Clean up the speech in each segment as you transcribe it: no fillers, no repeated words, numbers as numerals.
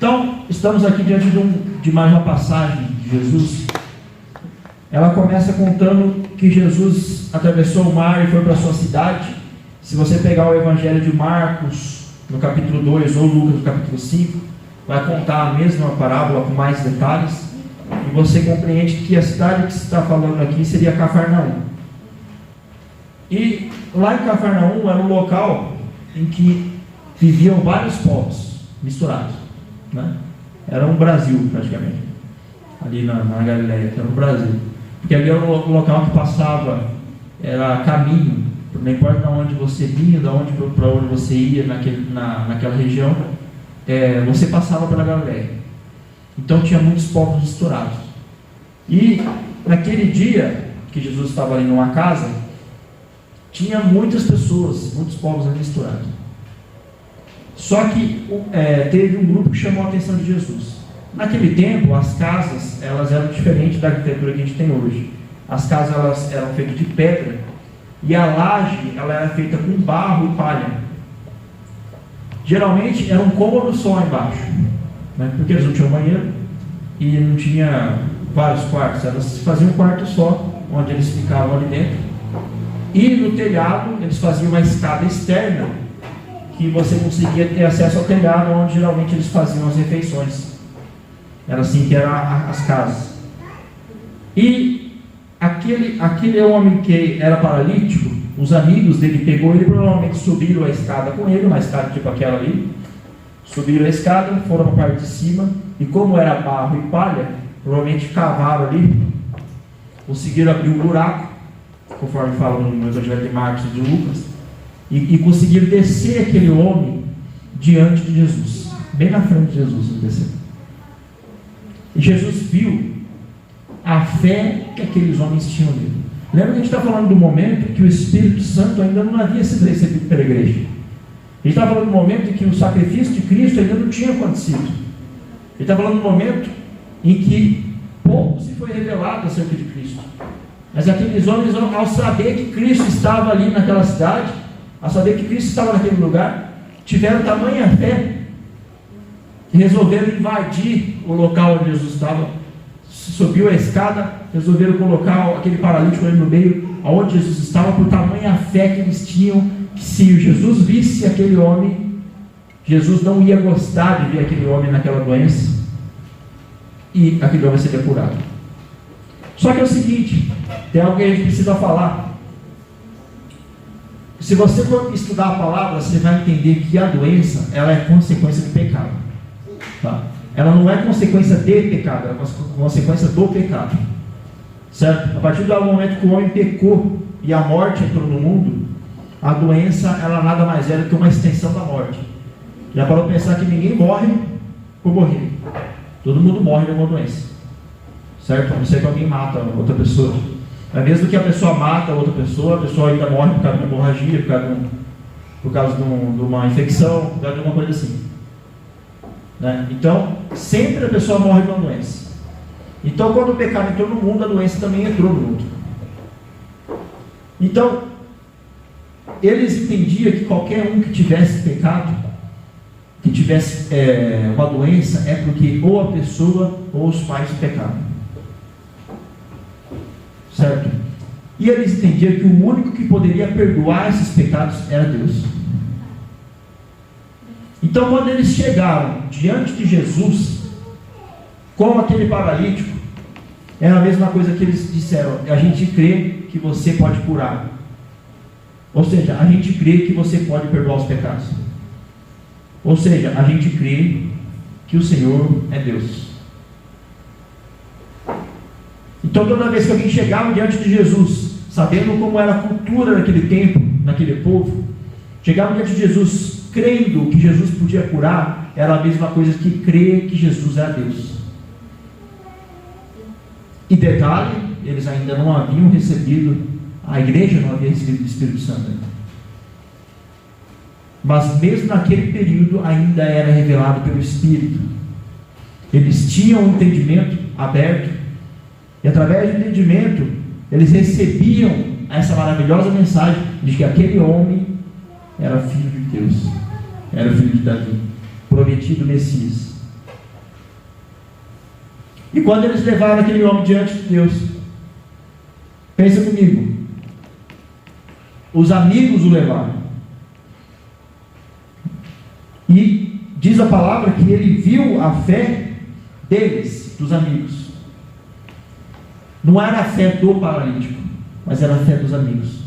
Então, estamos aqui diante de mais uma passagem de Jesus. Ela começa contando que Jesus atravessou o mar e foi para a sua cidade. Se você pegar o Evangelho de Marcos, no capítulo 2, ou Lucas, no capítulo 5, vai contar a mesma parábola com mais detalhes. E você compreende que a cidade que se está falando aqui seria Cafarnaum. E lá em Cafarnaum era um local em que viviam vários povos misturados, né? Era um Brasil praticamente, ali na Galileia, era um Brasil, porque ali era um local que passava, era caminho, não importa de onde você vinha, para onde você ia naquela região, você passava pela Galileia. Então tinha muitos povos misturados. E naquele dia que Jesus estava ali numa casa, tinha muitas pessoas, muitos povos ali misturados. Só que teve um grupo que chamou a atenção de Jesus. Naquele tempo, as casas elas eram diferentes da arquitetura que a gente tem hoje. As casas elas eram feitas de pedra e a laje ela era feita com barro e palha. Geralmente era um cômodo só embaixo, né? Porque eles não tinham banheiro e não tinha vários quartos. Elas faziam um quarto só, onde eles ficavam ali dentro. E no telhado eles faziam uma escada externa que você conseguia ter acesso ao telhado, onde geralmente eles faziam as refeições. Era assim que eram as casas. E aquele homem que era paralítico, os amigos dele pegou ele, provavelmente subiram a escada com ele, uma escada tipo aquela ali, subiram a escada, foram para a parte de cima, e como era barro e palha, provavelmente cavaram ali, conseguiram abrir um buraco, conforme fala no Evangelho de Marcos e de Lucas, e conseguiram descer aquele homem diante de Jesus, bem na frente de Jesus, desceu. E Jesus viu a fé que aqueles homens tinham nele. Lembra que a gente está falando do momento que o Espírito Santo ainda não havia sido recebido pela igreja. A gente está falando do momento em que o sacrifício de Cristo ainda não tinha acontecido. A gente está falando do momento em que pouco se foi revelado acerca de Cristo. Mas aqueles homens, ao saber que Cristo estava ali naquela cidade, ao saber que Cristo estava naquele lugar, tiveram tamanha fé que resolveram invadir o local onde Jesus estava. Subiu a escada, resolveram colocar aquele paralítico ali no meio, onde Jesus estava, por tamanha fé que eles tinham, que se Jesus visse aquele homem, Jesus não ia gostar de ver aquele homem naquela doença, e aquele homem seria curado. Só que é o seguinte, tem algo que a gente precisa falar. Se você for estudar a palavra, você vai entender que a doença, ela é consequência do pecado, tá? Ela não é consequência de pecado, ela é consequência do pecado, certo? A partir do momento que o homem pecou e a morte entrou no mundo, a doença, ela nada mais é do que uma extensão da morte. Já parou para pensar que ninguém morre por morrer, todo mundo morre de uma doença, certo? A não ser que alguém mata outra pessoa. Mas mesmo que a pessoa mata outra pessoa, a pessoa ainda morre por causa de uma hemorragia, por causa de uma infecção, por causa de alguma coisa assim, né? Então, sempre a pessoa morre de uma doença. Então, quando o pecado entrou no mundo, a doença também entrou no mundo. Então, eles entendiam que qualquer um que tivesse pecado, que tivesse uma doença, é porque ou a pessoa ou os pais pecaram. Certo? E eles entendiam que o único que poderia perdoar esses pecados era Deus. Então, quando eles chegaram diante de Jesus, como aquele paralítico, era a mesma coisa que eles disseram: a gente crê que você pode curar. Ou seja, a gente crê que você pode perdoar os pecados. Ou seja, a gente crê que o Senhor é Deus. Então, toda vez que alguém chegava diante de Jesus, sabendo como era a cultura daquele tempo, naquele povo, chegava diante de Jesus, crendo que Jesus podia curar, era a mesma coisa que crer que Jesus era Deus. E detalhe, eles ainda não haviam recebido, a igreja não havia recebido o Espírito Santo ainda. Mas mesmo naquele período ainda era revelado pelo Espírito. Eles tinham um entendimento aberto, e através do entendimento, eles recebiam essa maravilhosa mensagem de que aquele homem era filho de Deus, era filho de Davi, prometido Messias. E quando eles levaram aquele homem diante de Deus, pensa comigo, os amigos o levaram. E diz a palavra que ele viu a fé deles, dos amigos. Não era a fé do paralítico, mas era a fé dos amigos.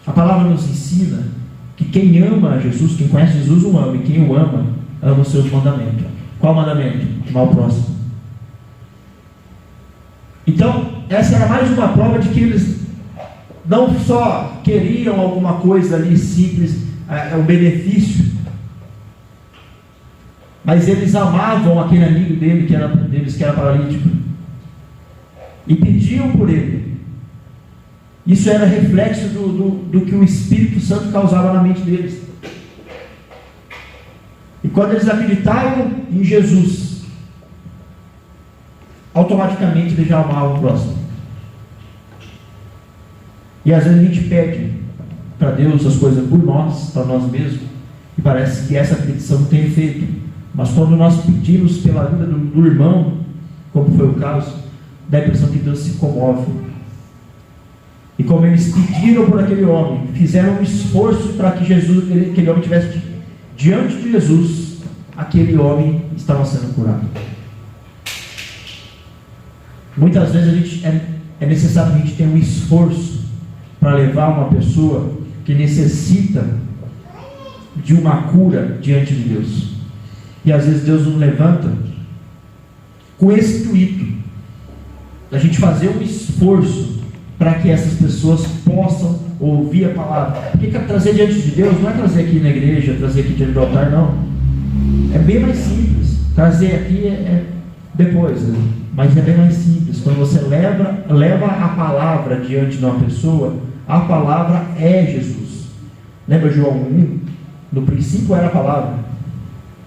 A palavra nos ensina que quem ama Jesus, quem conhece Jesus o ama, e quem o ama, ama os seus mandamentos. Qual mandamento? Amar o próximo. Então, essa era mais uma prova de que eles não só queriam alguma coisa ali simples, um benefício, mas eles amavam aquele amigo deles que era paralítico, e pediam por ele. Isso era reflexo do que o Espírito Santo causava na mente deles. E quando eles acreditavam em Jesus, automaticamente eles já amavam o próximo. E às vezes a gente pede para Deus as coisas por nós, para nós mesmos, e parece que essa petição não tem efeito. Mas quando nós pedimos pela vida do irmão, como foi o caso, dá a impressão que Deus se comove. E como eles pediram por aquele homem, fizeram um esforço para que aquele homem estivesse diante de Jesus, aquele homem estava sendo curado. Muitas vezes é necessário a gente ter um esforço para levar uma pessoa que necessita de uma cura diante de Deus. E às vezes Deus nos levanta com esse intuito, a gente fazer um esforço para que essas pessoas possam ouvir a palavra. Porque trazer diante de Deus não é trazer aqui na igreja, trazer aqui diante do altar, não. É bem mais simples. Trazer aqui é depois, né? Mas é bem mais simples. Quando você leva a palavra diante de uma pessoa, a palavra é Jesus. Lembra João 1? No princípio era a palavra,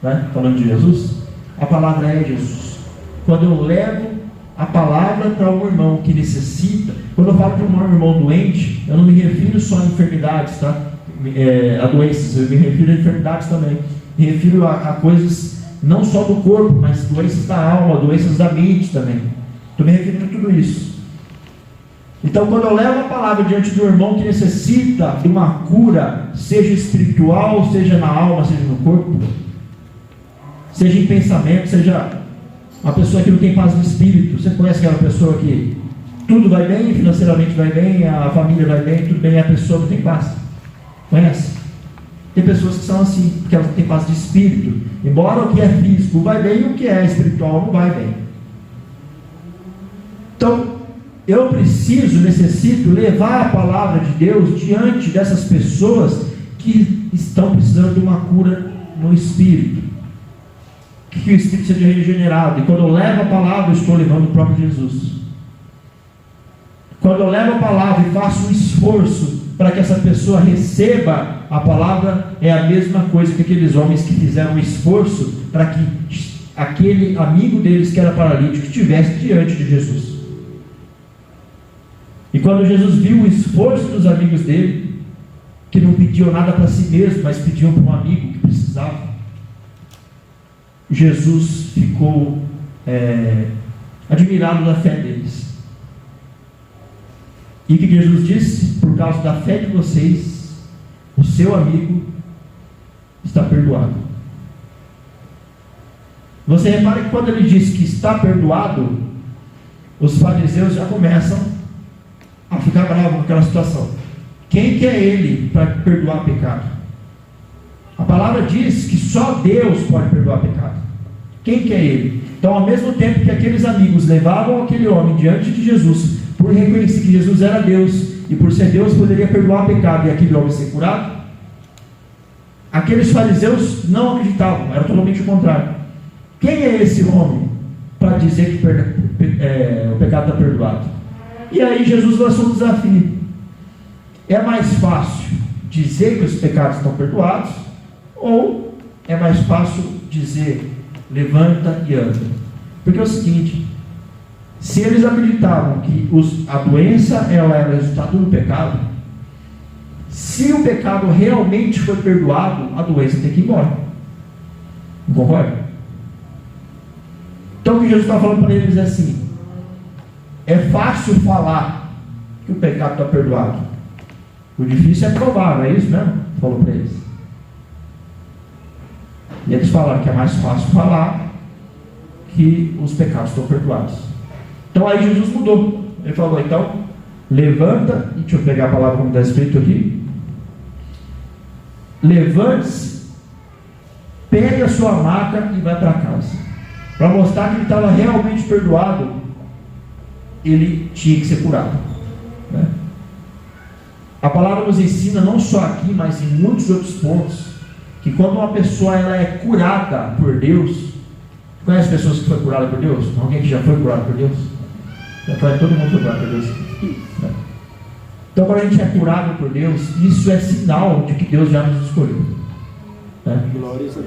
né? Falando de Jesus, a palavra é Jesus. Quando eu levo a palavra para um irmão que necessita, quando eu falo para um irmão doente, eu não me refiro só a enfermidades, tá? A doenças, eu me refiro a enfermidades também. Me refiro a coisas não só do corpo, mas doenças da alma, doenças da mente também. Estou me referindo a tudo isso. Então, quando eu levo a palavra diante do irmão que necessita de uma cura, seja espiritual, seja na alma, seja no corpo, seja em pensamento, seja uma pessoa que não tem paz no espírito. Você conhece aquela pessoa que tudo vai bem, financeiramente vai bem, a família vai bem, tudo bem, e a pessoa não tem paz? Conhece? Tem pessoas que são assim, porque elas não têm paz de espírito. Embora o que é físico vai bem, o que é espiritual não vai bem. Então, eu necessito levar a palavra de Deus diante dessas pessoas que estão precisando de uma cura no espírito, que o espírito seja regenerado. E quando eu levo a palavra, eu estou levando o próprio Jesus. Quando eu levo a palavra e faço um esforço para que essa pessoa receba a palavra, é a mesma coisa que aqueles homens que fizeram um esforço para que aquele amigo deles que era paralítico estivesse diante de Jesus. E quando Jesus viu o esforço dos amigos dele, que não pediam nada para si mesmo, mas pediam para um amigo que precisava, Jesus ficou admirado da fé deles. E o que Jesus disse? Por causa da fé de vocês, o seu amigo está perdoado. Você repara que quando ele diz que está perdoado, os fariseus já começam a ficar bravos com aquela situação. Quem que é ele para perdoar pecado? A palavra diz que só Deus pode perdoar pecado. Quem que é ele? Então, ao mesmo tempo que aqueles amigos levavam aquele homem diante de Jesus, por reconhecer que Jesus era Deus, e por ser Deus poderia perdoar pecado e aquele homem ser curado, aqueles fariseus não acreditavam, era totalmente o contrário. Quem é esse homem para dizer que o pecado está perdoado? E aí Jesus lançou um desafio. É mais fácil dizer que os pecados estão perdoados, ou é mais fácil dizer levanta e anda? Porque é o seguinte, se eles acreditavam que a doença ela era resultado do pecado, se o pecado realmente foi perdoado, a doença tem que ir embora. Não concorda? Então o que Jesus está falando para eles é assim: é fácil falar que o pecado está perdoado, o difícil é provar, não é isso mesmo? Falou para eles. E eles falaram que é mais fácil falar que os pecados estão perdoados. Então aí Jesus mudou. Ele falou: então, levanta, e deixa eu pegar a palavra como está escrito aqui. Levante-se, pegue a sua maca e vai para casa. Para mostrar que ele estava realmente perdoado, ele tinha que ser curado, né? A palavra nos ensina, não só aqui, mas em muitos outros pontos, que quando uma pessoa ela é curada por Deus. Conhece pessoas que foram curadas por Deus? Alguém que já foi curado por Deus? Todo mundo foi curado por Deus. Então, quando a gente é curado por Deus, isso é sinal de que Deus já nos escolheu, né?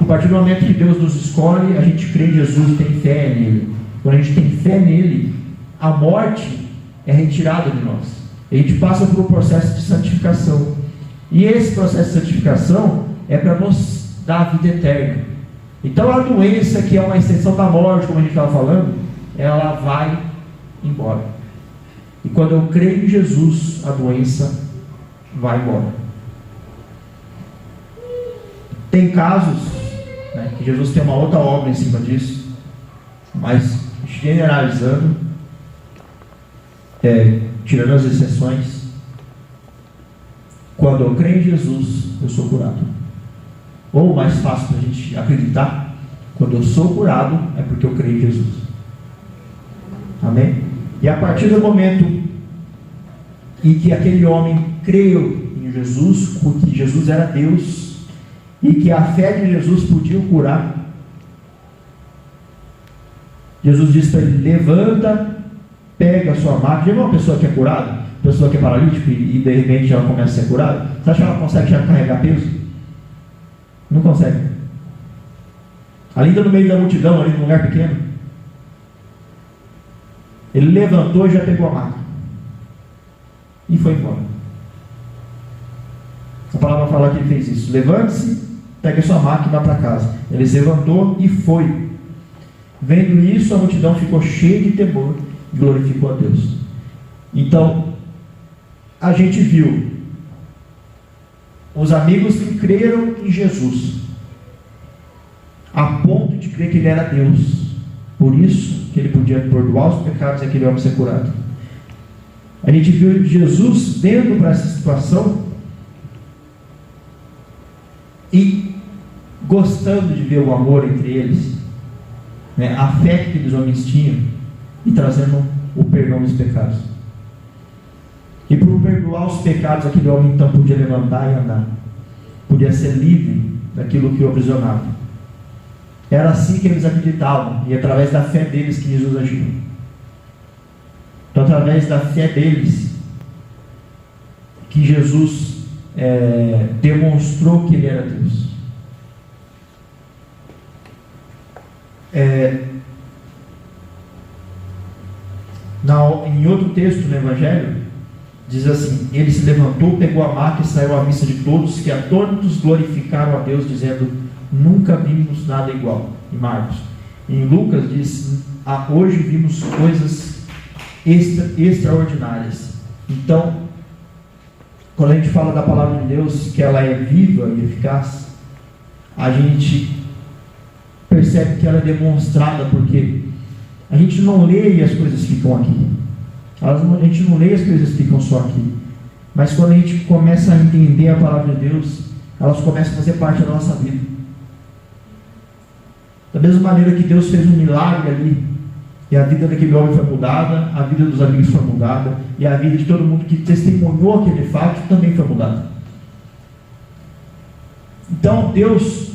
A partir do momento que Deus nos escolhe, a gente crê em Jesus e tem fé nele. Quando a gente tem fé nele, a morte é retirada de nós. A gente passa por um processo de santificação. E esse processo de santificação é para nos dar a vida eterna. Então a doença, que é uma extensão da morte, como a gente estava falando, ela vai embora. E quando eu creio em Jesus, a doença vai embora. Tem casos, né, que Jesus tem uma outra obra em cima disso, mas generalizando, tirando as exceções, quando eu creio em Jesus, eu sou curado. Ou mais fácil para a gente acreditar, quando eu sou curado, é porque eu creio em Jesus. Amém? E a partir do momento em que aquele homem creu em Jesus, porque Jesus era Deus, e que a fé de Jesus podia o curar, Jesus disse para ele: levanta, pega a sua maca. Já viu uma pessoa que é curada? Pessoa que é paralítica e de repente ela começa a ser curada? Você acha que ela consegue já carregar peso? Não consegue. Ainda no meio da multidão, ali num lugar pequeno, ele levantou e já pegou a maca e foi embora. A palavra fala que ele fez isso: levante-se, pegue a sua maca e vá para casa. Ele se levantou e foi. Vendo isso, a multidão ficou cheia de temor e glorificou a Deus. Então, a gente viu os amigos que creram em Jesus, a ponto de crer que ele era Deus, por isso que ele podia perdoar os pecados e aquele homem ser curado. A gente viu Jesus vendo para essa situação e gostando de ver o amor entre eles, né, a fé que aqueles homens tinham, e trazendo o perdão dos pecados. E por perdoar os pecados, aquele homem então podia levantar e andar, podia ser livre daquilo que o aprisionava. Era assim que eles acreditavam, e através da fé deles que Jesus agiu. Então, através da fé deles que Jesus demonstrou que ele era Deus. Em outro texto no Evangelho, diz assim: ele se levantou, pegou a maca e saiu à vista de todos, que atônitos glorificaram a Deus, dizendo: nunca vimos nada igual. Em Marcos. Em Lucas diz: hoje vimos coisas extraordinárias. Então, quando a gente fala da palavra de Deus, que ela é viva e eficaz, a gente percebe que ela é demonstrada, porque a gente não lê e as coisas ficam aqui. A gente não lê e as coisas ficam só aqui. Mas quando a gente começa a entender a palavra de Deus, elas começam a fazer parte da nossa vida. Da mesma maneira que Deus fez um milagre ali, e a vida daquele homem foi mudada, a vida dos amigos foi mudada, e a vida de todo mundo que testemunhou aquele fato também foi mudada. Então Deus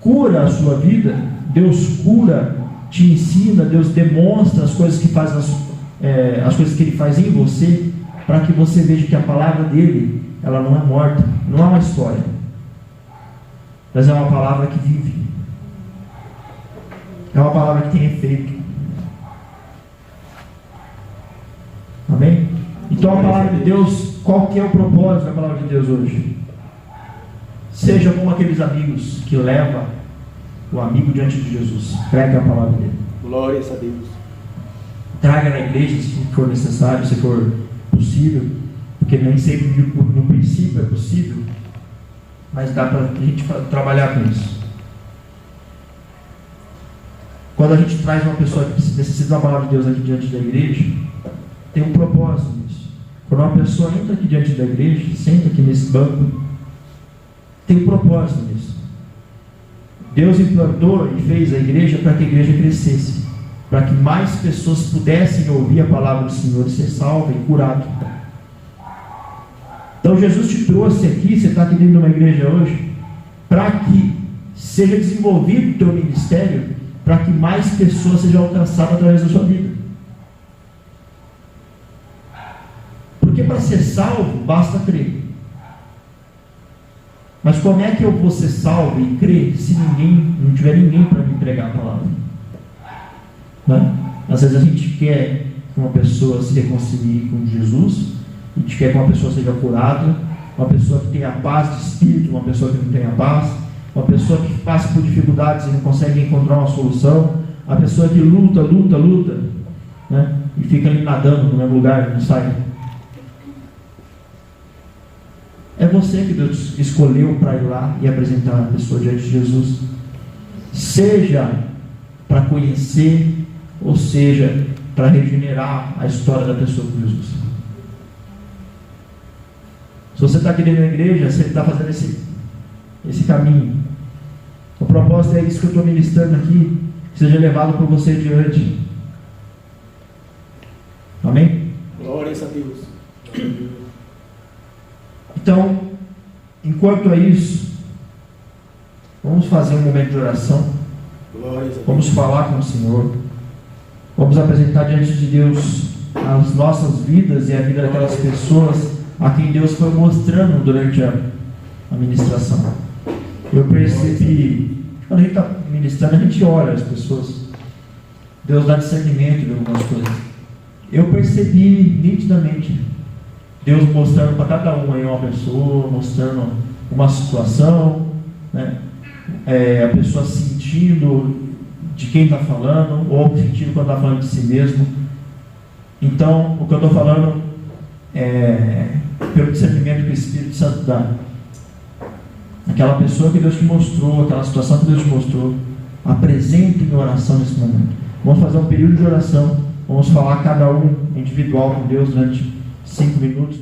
cura a sua vida, Deus cura, te ensina, Deus demonstra as coisas que faz as coisas que Ele faz em você, para que você veja que a palavra dele, ela não é morta, não é uma história, mas é uma palavra que vive, é uma palavra que tem efeito. Amém? Então a palavra de Deus, qual que é o propósito da palavra de Deus hoje? Seja como aqueles amigos que levam o amigo diante de Jesus, prega a palavra dele. Glórias a Deus. Traga na igreja se for necessário, se for possível, porque nem sempre no princípio é possível, mas dá para a gente trabalhar com isso. Quando a gente traz uma pessoa que necessita da palavra de Deus aqui diante da igreja, tem um propósito nisso. Quando uma pessoa entra aqui diante da igreja, senta aqui nesse banco, tem um propósito nisso. Deus implantou e fez a igreja para que a igreja crescesse, para que mais pessoas pudessem ouvir a palavra do Senhor e ser salvo e curado. Então Jesus te trouxe aqui, você está aqui dentro de uma igreja hoje, para que seja desenvolvido o teu ministério, para que mais pessoas sejam alcançadas através da sua vida. Porque para ser salvo, basta crer. Mas como é que eu vou ser salvo e crer se não tiver ninguém para me pregar a palavra? Né? Às vezes a gente quer que uma pessoa se reconcilie com Jesus, a gente quer que uma pessoa seja curada, uma pessoa que tenha paz de espírito, uma pessoa que não tenha paz, uma pessoa que passa por dificuldades e não consegue encontrar uma solução, a pessoa que luta, né? E fica ali nadando no mesmo lugar e não sai. É você que Deus escolheu para ir lá e apresentar a pessoa diante de Jesus, seja para conhecer, ou seja para regenerar a história da pessoa com Jesus. Se você está aqui dentro da igreja, você está fazendo esse caminho. O propósito é isso que eu estou ministrando aqui, que seja levado por você adiante. Amém? Glórias a Deus. Então, enquanto é isso, vamos fazer um momento de oração. Glórias a Deus. Vamos falar com o Senhor. Vamos apresentar diante de Deus as nossas vidas e a vida daquelas pessoas a quem Deus foi mostrando durante a ministração. Eu percebi, quando a gente está ministrando, a gente olha as pessoas. Deus dá discernimento de algumas coisas. Eu percebi nitidamente Deus mostrando para cada um aí uma pessoa, mostrando uma situação, né? A pessoa sentindo de quem está falando, ou sentindo quando está falando de si mesmo. Então, o que eu estou falando é pelo discernimento que o Espírito Santo dá. Aquela pessoa que Deus te mostrou, aquela situação que Deus te mostrou, apresente em oração nesse momento. Vamos fazer um período de oração, vamos falar cada um individual com Deus durante 5 minutos.